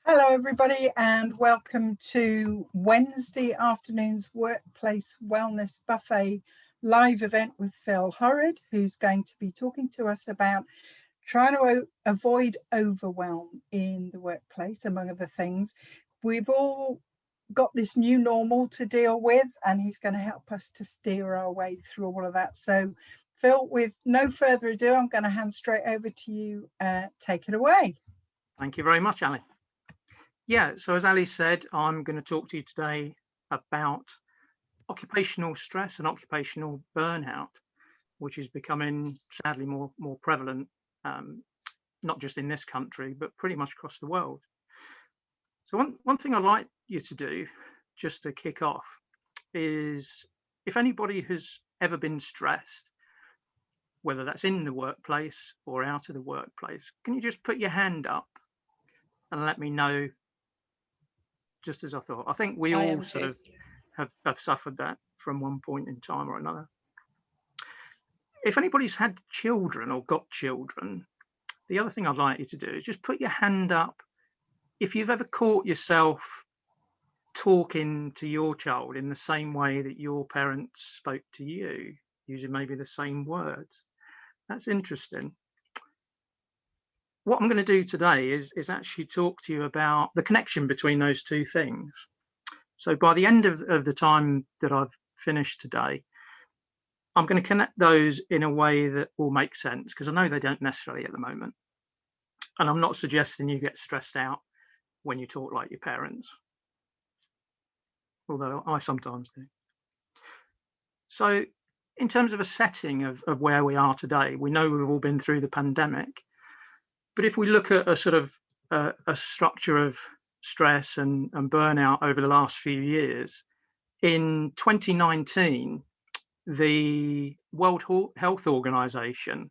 Hello, everybody, and welcome to Wednesday afternoon's Workplace Wellness Buffet live event with Phil Horrod, who's going to be talking to us about trying to avoid overwhelm in the workplace, among other things. We've all got this new normal to deal with, and he's going to help us to steer our way through all of that. So, Phil, with no further ado, I'm going to hand straight over to you. Take it away. Thank you very much, Ali. Yeah, so as Ali said, I'm going to talk to you today about occupational stress and occupational burnout, which is becoming sadly more prevalent, not just in this country, but pretty much across the world. So one thing I'd like you to do, just to kick off, is if anybody has ever been stressed, whether that's in the workplace or out of the workplace, can you just put your hand up and let me know? Just as I thought, I think we all sort of have suffered that from one point in time or another. If anybody's had children or got children, the other thing I'd like you to do is just put your hand up if you've ever caught yourself talking to your child in the same way that your parents spoke to you, using maybe the same words. That's interesting. What I'm going to do today is actually talk to you about the connection between those two things. So by the end of the time that I've finished today, I'm going to connect those in a way that will make sense, because I know they don't necessarily at the moment. And I'm not suggesting you get stressed out when you talk like your parents, although I sometimes do. So in terms of a setting of where we are today, we know we've all been through the pandemic. But if we look at a sort of a structure of stress and burnout over the last few years, in 2019, the World Health Organization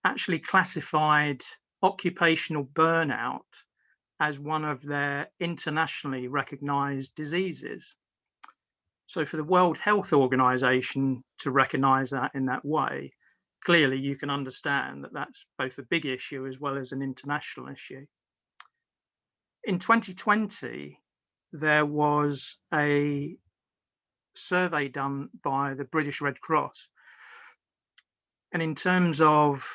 actually classified occupational burnout as one of their internationally recognized diseases. So for the World Health Organization to recognize that in that way, clearly you can understand that that's both a big issue as well as an international issue. In 2020, there was a survey done by the British Red Cross. And in terms of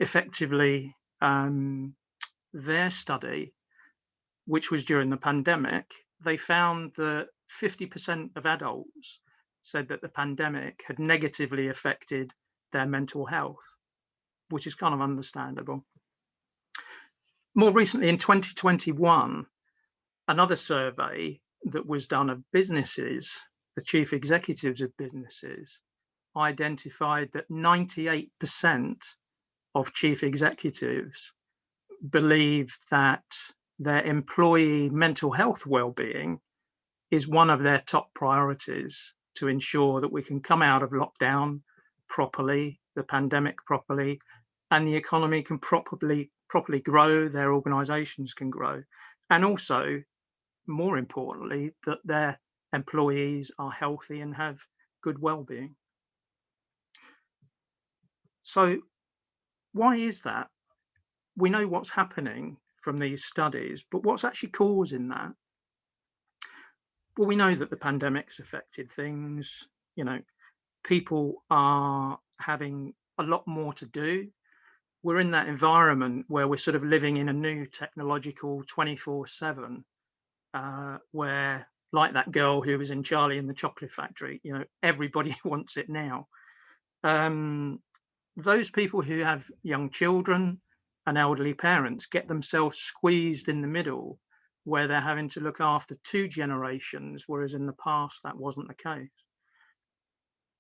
effectively their study, which was during the pandemic, they found that 50% of adults said that the pandemic had negatively affected their mental health, which is kind of understandable. More recently, in 2021, another survey that was done of businesses, the chief executives of businesses, identified that 98% of chief executives believe that their employee mental health well-being is one of their top priorities to ensure that we can come out of lockdown properly, the pandemic properly, and the economy can properly grow, their organizations can grow, and also, more importantly, that their employees are healthy and have good well-being. So why is that? We know what's happening from these studies, but what's actually causing that? Well, we know that the pandemic's affected things. You know, people are having a lot more to do. We're in that environment where we're sort of living in a new technological 24/7, where, like that girl who was in Charlie and the Chocolate Factory, you know, everybody wants it now. Those people who have young children and elderly parents get themselves squeezed in the middle, where they're having to look after two generations, whereas in the past that wasn't the case.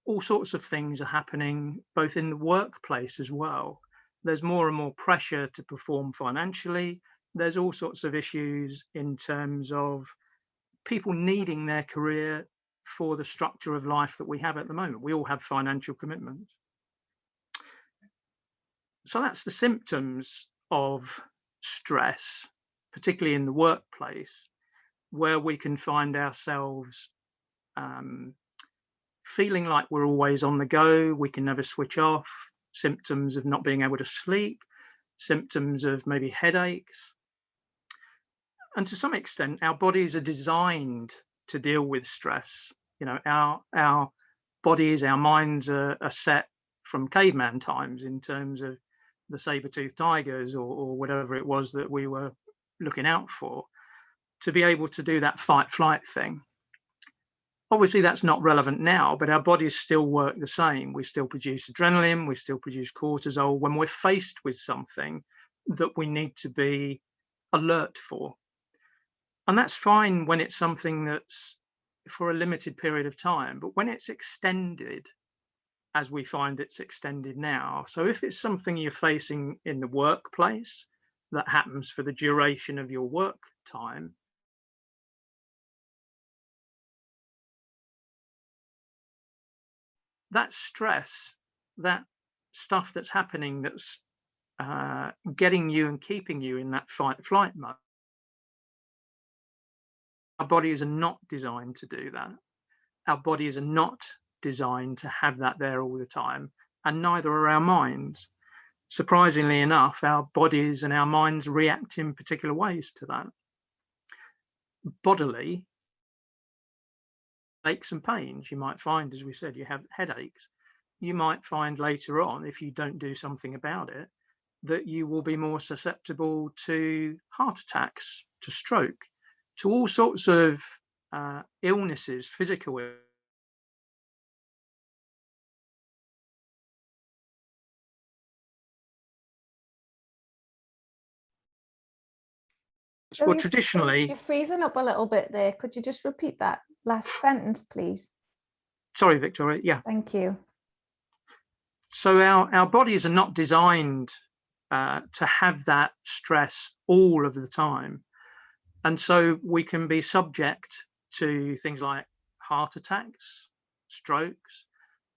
All sorts of things are happening, both in the workplace as well. There's more and more pressure to perform financially. There's all sorts of issues in terms of people needing their career for the structure of life that we have at the moment. We all have financial commitments. So that's the symptoms of stress, particularly in the workplace, where we can find ourselves feeling like we're always on the go, we can never switch off, symptoms of not being able to sleep, symptoms of maybe headaches. And to some extent, our bodies are designed to deal with stress. You know, our bodies, our minds are set from caveman times in terms of the saber-toothed tigers or whatever it was that we were looking out for, to be able to do that fight-flight thing. Obviously, that's not relevant now, but our bodies still work the same. We still produce adrenaline, we still produce cortisol when we're faced with something that we need to be alert for. And that's fine when it's something that's for a limited period of time, but when it's extended, as we find it's extended now. So if it's something you're facing in the workplace that happens for the duration of your work time, that stress, that stuff that's happening that's getting you and keeping you in that fight-flight mode, our bodies are not designed to do that. Our bodies are not designed to have that there all the time, and neither are our minds. Surprisingly enough, our bodies and our minds react in particular ways to that. Bodily, aches and pains, you might find, as we said, you have headaches. You might find later on, if you don't do something about it, that you will be more susceptible to heart attacks, to stroke, to all sorts of illnesses, physical illnesses. So Well, traditionally, you're freezing up a little bit there. Could you just repeat that last sentence, please? sorry, Victoria. Yeah. Thank you. So our bodies are not designed to have that stress all of the time. And so we can be subject to things like heart attacks, strokes,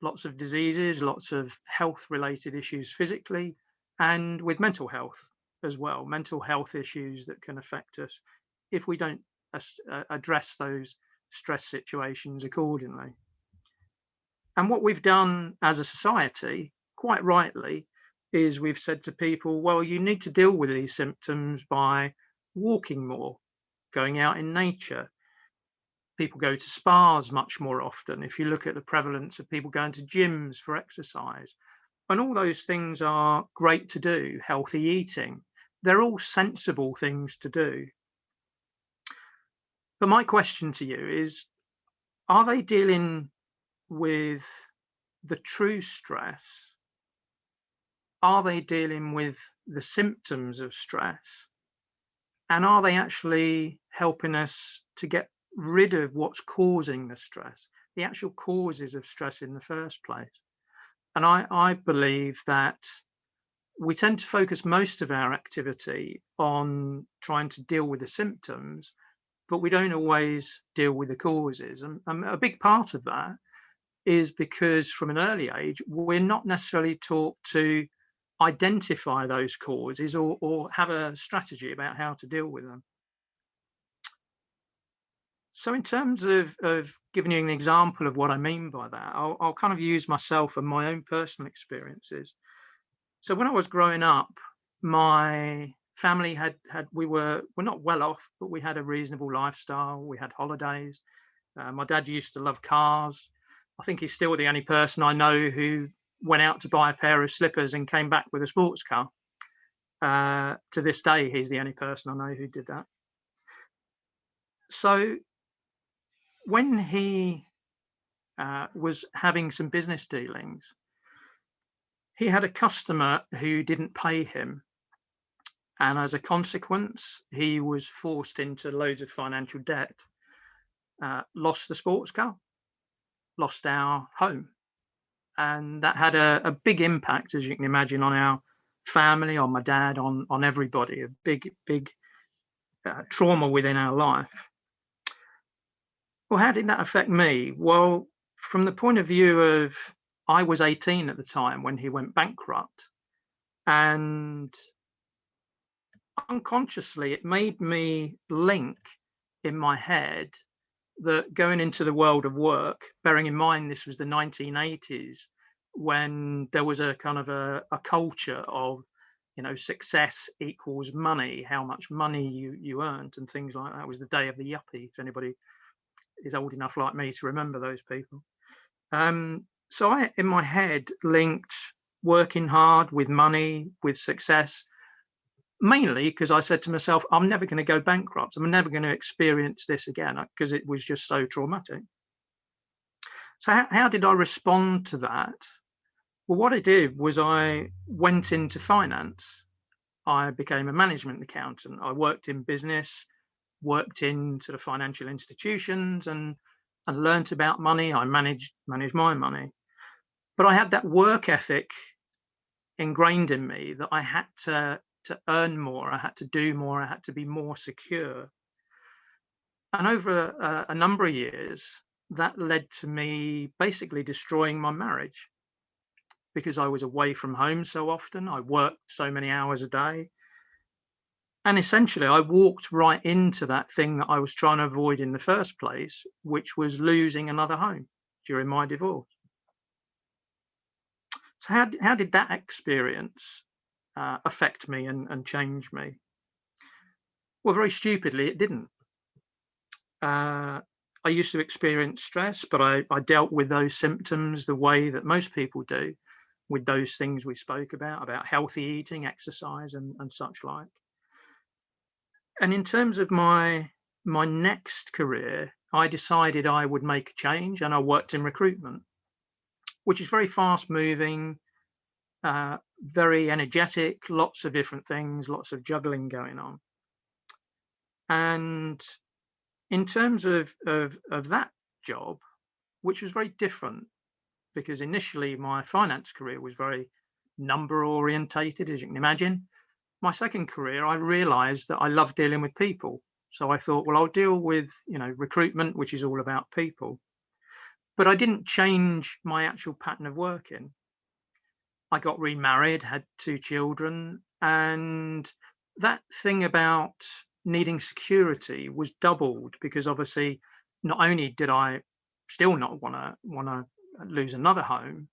lots of diseases, lots of health-related issues physically, and with mental health as well, mental health issues that can affect us if we don't address those stress situations accordingly. And what we've done as a society, quite rightly, is we've said to people, well, you need to deal with these symptoms by walking more, going out in nature. People go to spas much more often. If you look at the prevalence of people going to gyms for exercise, and all those things are great to do, healthy eating, they're all sensible things to do. But my question to you is, are they dealing with the true stress? Are they dealing with the symptoms of stress? And are they actually helping us to get rid of what's causing the stress, the actual causes of stress in the first place? And I believe that we tend to focus most of our activity on trying to deal with the symptoms, but we don't always deal with the causes. And a big part of that is because from an early age, we're not necessarily taught to identify those causes or have a strategy about how to deal with them. So in terms of giving you an example of what I mean by that, I'll kind of use myself and my own personal experiences. So when I was growing up, my family we're not well off, but we had a reasonable lifestyle. We had holidays. My dad used to love cars. I think he's still the only person I know who went out to buy a pair of slippers and came back with a sports car. To this day, he's the only person I know who did that. So when he was having some business dealings, he had a customer who didn't pay him. And as a consequence, he was forced into loads of financial debt, lost the sports car, lost our home. And that had a big impact, as you can imagine, on our family, on my dad, on everybody, a big trauma within our life. Well, how did that affect me? Well, from the point of view of, I was 18 at the time when he went bankrupt, and unconsciously it made me link in my head that going into the world of work, bearing in mind this was the 1980s, when there was a kind of a culture of, success equals money, how much money you earned and things like that. It was the day of the yuppie, if anybody is old enough like me to remember those people. So I, in my head, linked working hard with money, with success, mainly because I said to myself, I'm never going to go bankrupt. I'm never going to experience this again, because it was just so traumatic. So how did I respond to that? Well, what I did was I went into finance. I became a management accountant. I worked in business, worked in sort of financial institutions, and learnt about money. I managed my money. But I had that work ethic ingrained in me that I had to earn more, I had to do more, I had to be more secure. And over a number of years, that led to me basically destroying my marriage, because I was away from home so often. I worked so many hours a day. And essentially, I walked right into that thing that I was trying to avoid in the first place, which was losing another home during my divorce. So how did that experience affect me and change me? Well, very stupidly, it didn't. I used to experience stress, but I dealt with those symptoms the way that most people do, with those things we spoke about healthy eating, exercise, and such like. And in terms of my next career, I decided I would make a change, and I worked in recruitment, which is very fast moving, very energetic, lots of different things, lots of juggling going on. And in terms of that job, which was very different, because initially my finance career was very number orientated, as you can imagine. My second career, I realized that I love dealing with people. So I thought, well, I'll deal with, recruitment, which is all about people. But I didn't change my actual pattern of working. I got remarried, had 2 children, and that thing about needing security was doubled, because obviously not only did I still not want to lose another home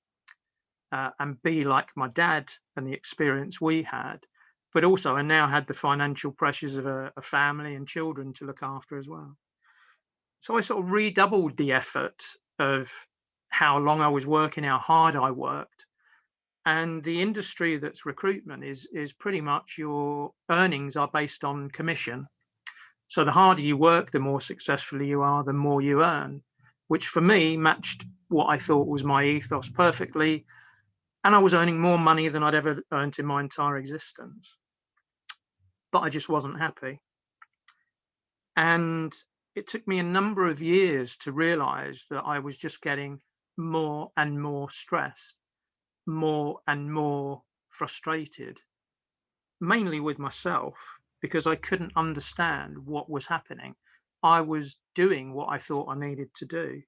and be like my dad and the experience we had, but also I now had the financial pressures of a family and children to look after as well. So I sort of redoubled the effort of how long I was working, how hard I worked. And the industry that's recruitment is pretty much your earnings are based on commission. So the harder you work, the more successfully you are, the more you earn, which for me matched what I thought was my ethos perfectly. And I was earning more money than I'd ever earned in my entire existence. But I just wasn't happy. And it took me a number of years to realize that I was just getting more and more stressed, more and more frustrated, mainly with myself, because I couldn't understand what was happening. I was doing what I thought I needed to do.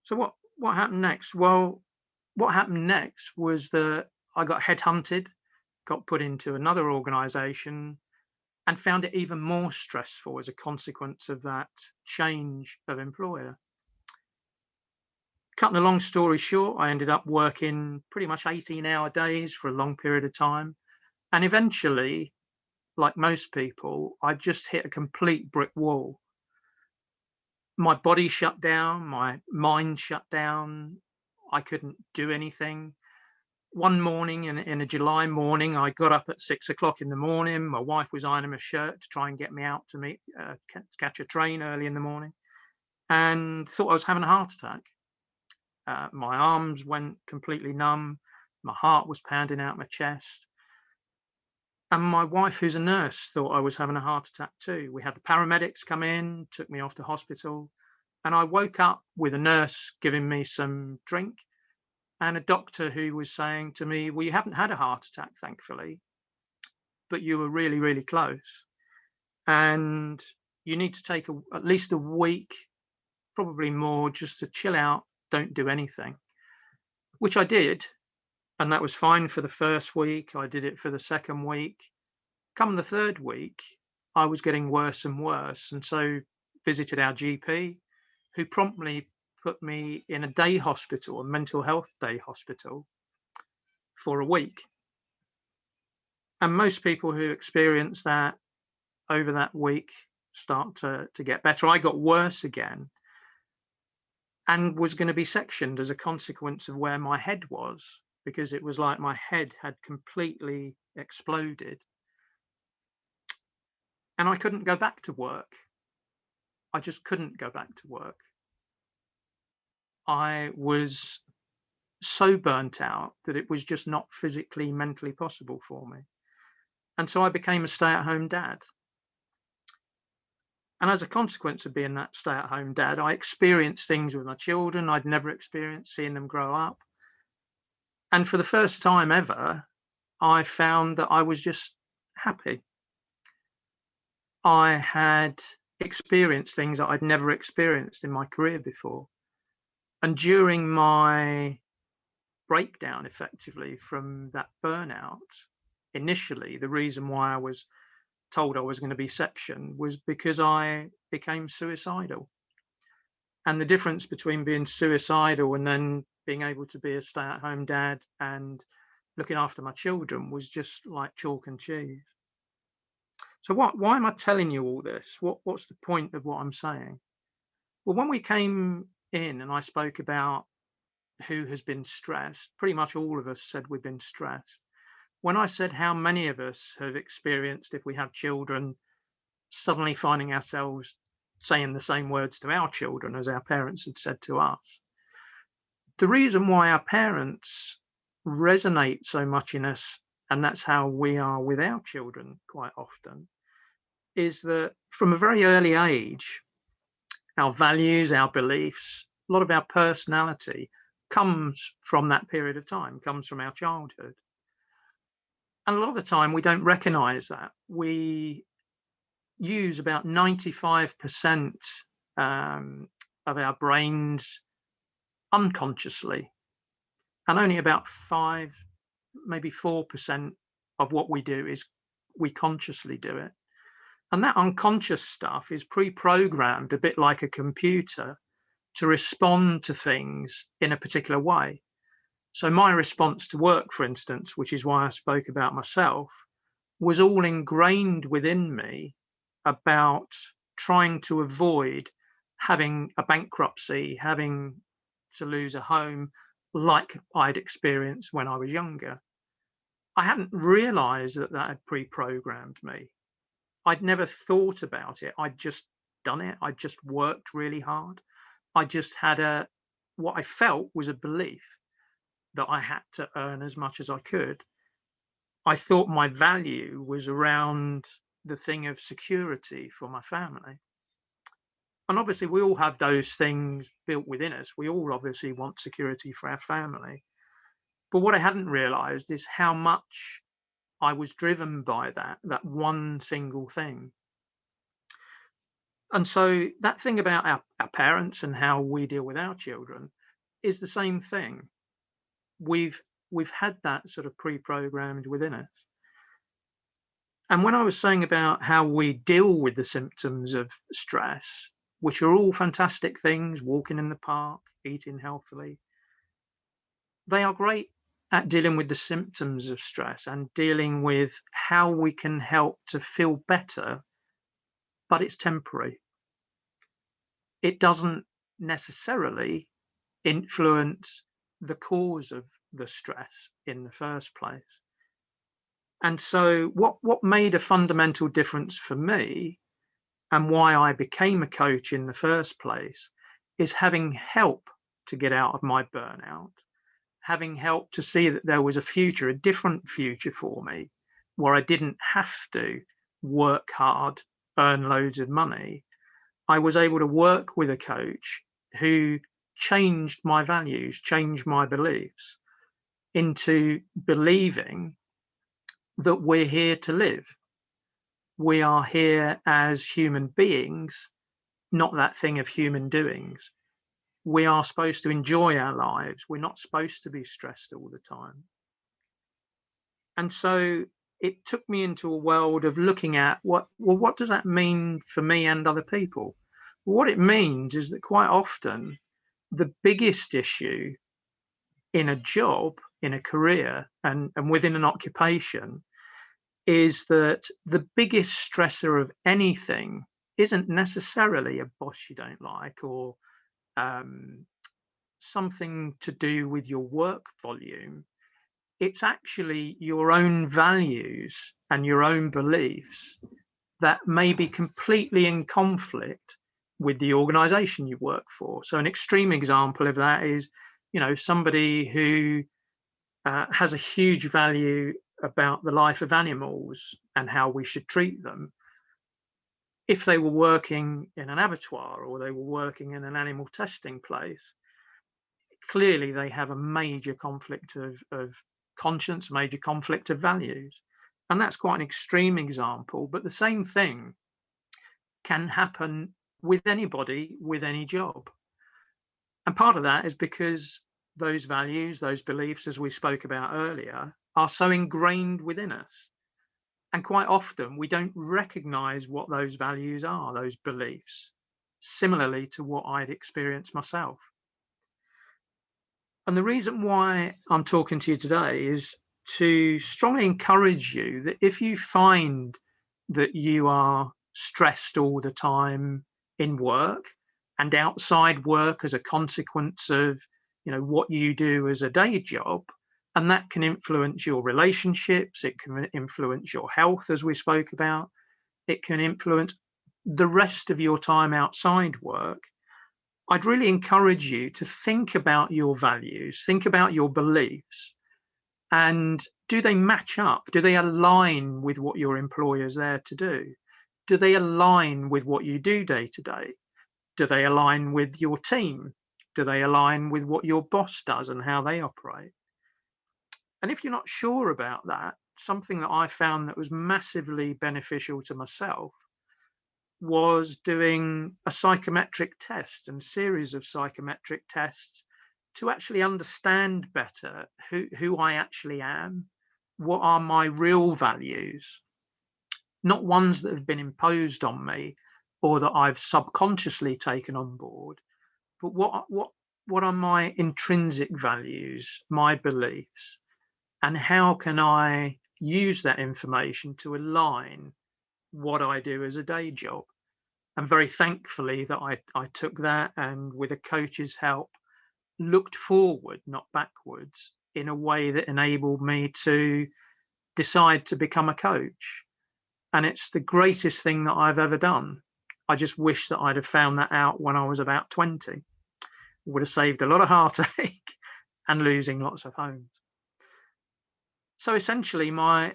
So what happened next? Well, what happened next was that I got headhunted, got put into another organization, and found it even more stressful as a consequence of that change of employer. Cutting a long story short, I ended up working pretty much 18-hour days for a long period of time. And eventually, like most people, I just hit a complete brick wall. My body shut down, my mind shut down. I couldn't do anything. One morning, in a July morning, I got up at 6 o'clock in the morning. My wife was ironing a shirt to try and get me out to catch a train early in the morning, and thought I was having a heart attack. My arms went completely numb. My heart was pounding out my chest. And my wife, who's a nurse, thought I was having a heart attack too. We had the paramedics come in, took me off to hospital, and I woke up with a nurse giving me some drink and a doctor who was saying to me, well, you haven't had a heart attack, thankfully, but you were really, really close. And you need to take at least a week, probably more, just to chill out, don't do anything, which I did. And that was fine for the first week. I did it for the second week. Come the third week, I was getting worse and worse. And so visited our GP, who promptly put me in a day hospital, a mental health day hospital, for a week. And most people who experience that over that week start to get better. I got worse again and was going to be sectioned as a consequence of where my head was, because it was like my head had completely exploded and I couldn't go back to work. I just couldn't go back to work. I was so burnt out that it was just not physically, mentally possible for me. And so I became a stay-at-home dad. And as a consequence of being that stay-at-home dad, I experienced things with my children I'd never experienced, seeing them grow up. And for the first time ever, I found that I was just happy. I had experienced things that I'd never experienced in my career before. And during my breakdown, effectively, from that burnout, initially, the reason why I was told I was going to be sectioned was because I became suicidal. And the difference between being suicidal and then being able to be a stay-at-home dad and looking after my children was just like chalk and cheese. So why am I telling you all this? What's the point of what I'm saying? Well, when we came in and I spoke about who has been stressed, pretty much all of us said we've been stressed. When I said how many of us have experienced, if we have children, suddenly finding ourselves saying the same words to our children as our parents had said to us, the reason why our parents resonate so much in us, and that's how we are with our children quite often, is that from a very early age, our values, our beliefs, a lot of our personality comes from that period of time, comes from our childhood. And a lot of the time we don't recognize that. We use about 95% of our brains unconsciously, and only about 5, maybe 4% of what we do is we consciously do it. And that unconscious stuff is pre-programmed, a bit like a computer, to respond to things in a particular way. So my response to work, for instance, which is why I spoke about myself, was all ingrained within me about trying to avoid having a bankruptcy, having to lose a home like I'd experienced when I was younger. I hadn't realized that that had pre-programmed me. I'd never thought about it. I'd just done it. I just worked really hard. I just had what I felt was a belief that I had to earn as much as I could. I thought my value was around the thing of security for my family. And obviously we all have those things built within us. We all obviously want security for our family. But what I hadn't realized is how much I was driven by that one single thing. And so that thing about our parents and how we deal with our children is the same thing. We've had that sort of pre-programmed within us. And when I was saying about how we deal with the symptoms of stress, which are all fantastic things, walking in the park, eating healthily, they are great at dealing with the symptoms of stress and dealing with how we can help to feel better, but it's temporary. It doesn't necessarily influence the cause of the stress in the first place. And so what made a fundamental difference for me and why I became a coach in the first place is having help to get out of my burnout, having help to see that there was a future, a different future for me, where I didn't have to work hard, earn loads of money. I was able to work with a coach who changed my values, changed my beliefs into believing that we're here to live. We are here as human beings, not that thing of human doings. We are supposed to enjoy our lives. We're not supposed to be stressed all the time. And so it took me into a world of looking at what does that mean for me and other people? Well, what it means is that quite often the biggest issue in a job, in a career, and within an occupation is that the biggest stressor of anything isn't necessarily a boss you don't like, or something to do with your work volume. It's actually your own values and your own beliefs that may be completely in conflict with the organization you work for. So an extreme example of that is, somebody who has a huge value about the life of animals and how we should treat them. If they were working in an abattoir or they were working in an animal testing place, clearly they have a major conflict of conscience, major conflict of values. And that's quite an extreme example, but the same thing can happen with anybody, with any job. And part of that is because those values, those beliefs, as we spoke about earlier, are so ingrained within us. And quite often we don't recognize what those values are, those beliefs, similarly to what I'd experienced myself. And the reason why I'm talking to you today is to strongly encourage you that if you find that you are stressed all the time in work and outside work as a consequence of what you do as a day job, and that can influence your relationships, it can influence your health, as we spoke about, it can influence the rest of your time outside work, I'd really encourage you to think about your values, think about your beliefs, and do they match up? Do they align with what your employer's there to do? Do they align with what you do day to day? Do they align with your team? Do they align with what your boss does and how they operate? And if you're not sure about that, something that I found that was massively beneficial to myself was doing a psychometric test and series of psychometric tests to actually understand better who I actually am, what are my real values, not ones that have been imposed on me or that I've subconsciously taken on board, but what are my intrinsic values, my beliefs, and how can I use that information to align what I do as a day job. And very thankfully that I took that, and with a coach's help, looked forward, not backwards, in a way that enabled me to decide to become a coach. And it's the greatest thing that I've ever done. I just wish that I'd have found that out when I was about 20. It would have saved a lot of heartache and losing lots of homes. So essentially, my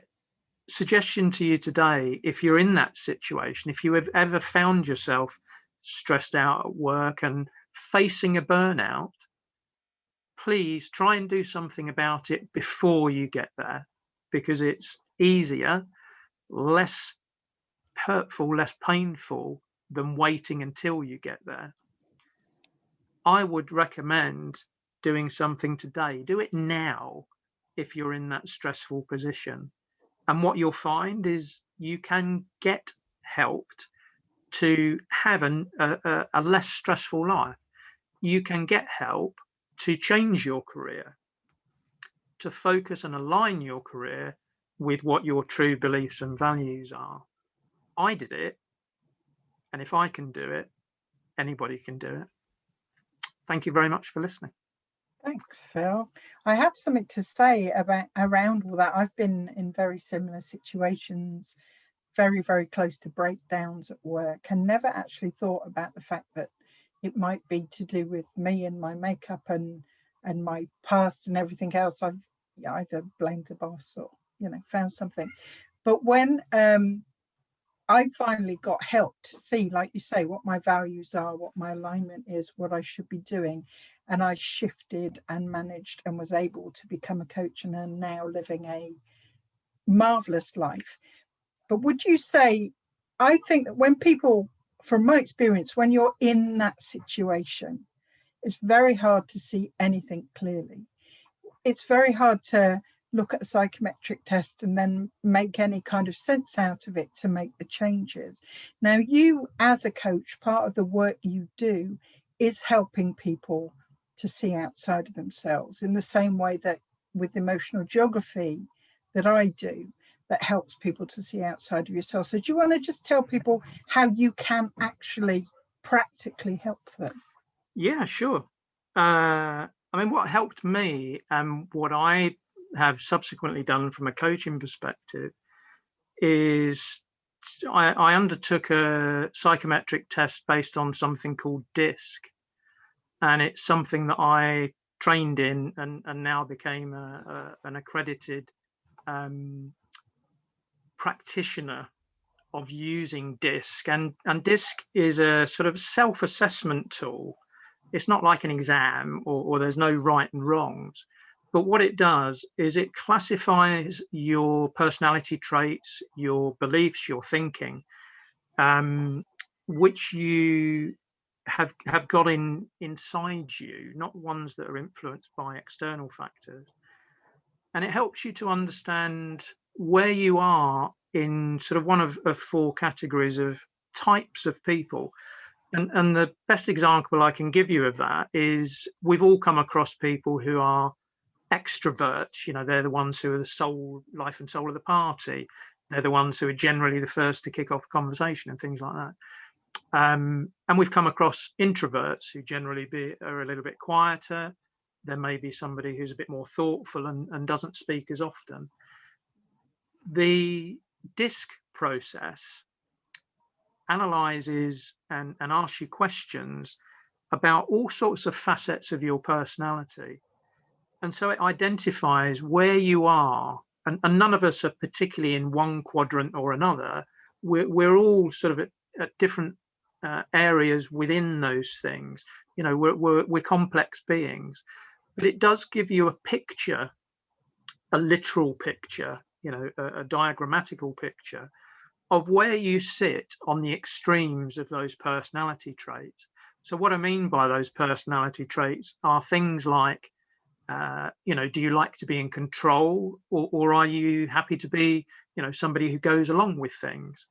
suggestion to you today, if you're in that situation, if you have ever found yourself stressed out at work and facing a burnout, please try and do something about it before you get there, because it's easier, less hurtful, less painful than waiting until you get there. I would recommend doing something today. Do it now if you're in that stressful position. And what you'll find is you can get helped to have a less stressful life. You can get help to change your career, to focus and align your career with what your true beliefs and values are. I did it, and if I can do it, anybody can do it. Thank you very much for listening. Thanks, Phil. I have something to say around all that. I've been in very similar situations, very, very close to breakdowns at work, and never actually thought about the fact that it might be to do with me and my makeup and my past and everything else. I've either blamed the boss or found something. But when I finally got help to see, like you say, what my values are, what my alignment is, what I should be doing. And I shifted and managed and was able to become a coach and am now living a marvelous life. But would you say, I think that when people, from my experience, when you're in that situation, it's very hard to see anything clearly. It's very hard to look at a psychometric test and then make any kind of sense out of it to make the changes. Now, you as a coach, part of the work you do is helping people to see outside of themselves, in the same way that with emotional geography that I do, that helps people to see outside of yourself. So do you want to just tell people how you can actually practically help them? Yeah, sure. I mean, what helped me and what I have subsequently done from a coaching perspective is I undertook a psychometric test based on something called DISC. And it's something that I trained in and now became an accredited practitioner of using DISC. And DISC is a sort of self-assessment tool. It's not like an exam or there's no right and wrongs. But what it does is it classifies your personality traits, your beliefs, your thinking, which you have got inside you, not ones that are influenced by external factors. And it helps you to understand where you are in sort of one of 4 categories of types of people. And the best example I can give you of that is we've all come across people who are extroverts. You know, they're the ones who are the life and soul of the party. They're the ones who are generally the first to kick off a conversation and things like that. And we've come across introverts who generally are a little bit quieter. There may be somebody who's a bit more thoughtful and doesn't speak as often. The DISC process analyzes and asks you questions about all sorts of facets of your personality. And so it identifies where you are. And none of us are particularly in one quadrant or another. We're all sort of at different areas within those things. You know, we're complex beings, but it does give you a picture, a literal picture, you know, a diagrammatical picture of where you sit on the extremes of those personality traits. So what I mean by those personality traits are things like, you know, do you like to be in control, or are you happy to be, you know, somebody who goes along with things?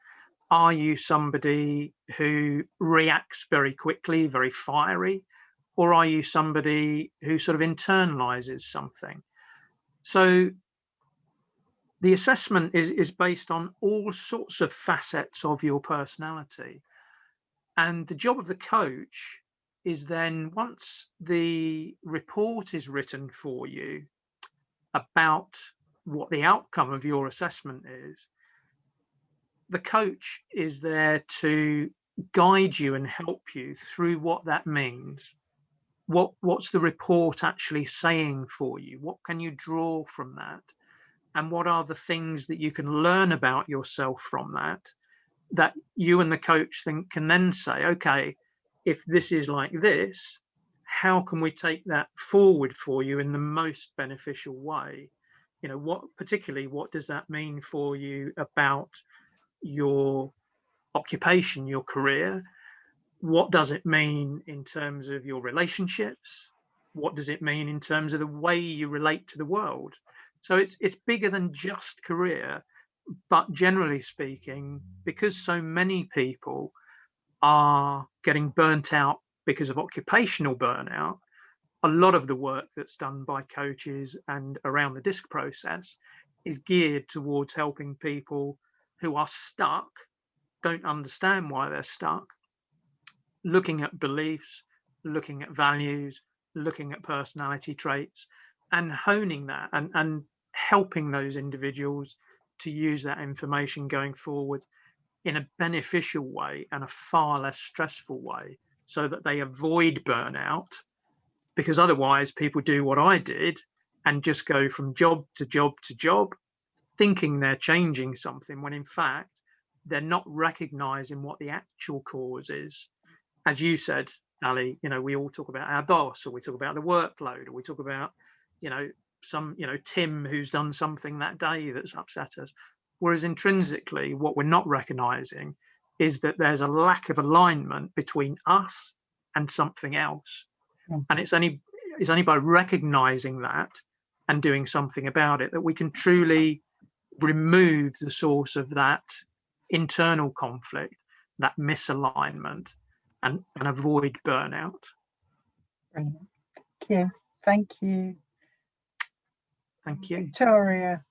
Are you somebody who reacts very quickly, very fiery, or are you somebody who sort of internalizes something? So the assessment is based on all sorts of facets of your personality. And the job of the coach is then, once the report is written for you about what the outcome of your assessment is, the coach is there to guide you and help you through what that means. What's the report actually saying for you? What can you draw from that? And what are the things that you can learn about yourself from that you and the coach can then say, okay, if this is like this, how can we take that forward for you in the most beneficial way? You know, what does that mean for you about your occupation, your career? What does it mean in terms of your relationships? What does it mean in terms of the way you relate to the world? So it's bigger than just career, but generally speaking, because so many people are getting burnt out because of occupational burnout, a lot of the work that's done by coaches and around the DISC process is geared towards helping people who are stuck, don't understand why they're stuck, looking at beliefs, looking at values, looking at personality traits, and honing that and helping those individuals to use that information going forward in a beneficial way and a far less stressful way, so that they avoid burnout. Because otherwise people do what I did and just go from job to job to job, thinking they're changing something, when in fact they're not recognizing what the actual cause is. As you said, Ali, you know, we all talk about our boss, or we talk about the workload, or we talk about, you know, Tim who's done something that day that's upset us. Whereas intrinsically, what we're not recognizing is that there's a lack of alignment between us and something else. And it's only by recognizing that and doing something about it that we can truly remove the source of that internal conflict, that misalignment, and avoid burnout. Brilliant. Thank you. Thank you. Thank you. Victoria.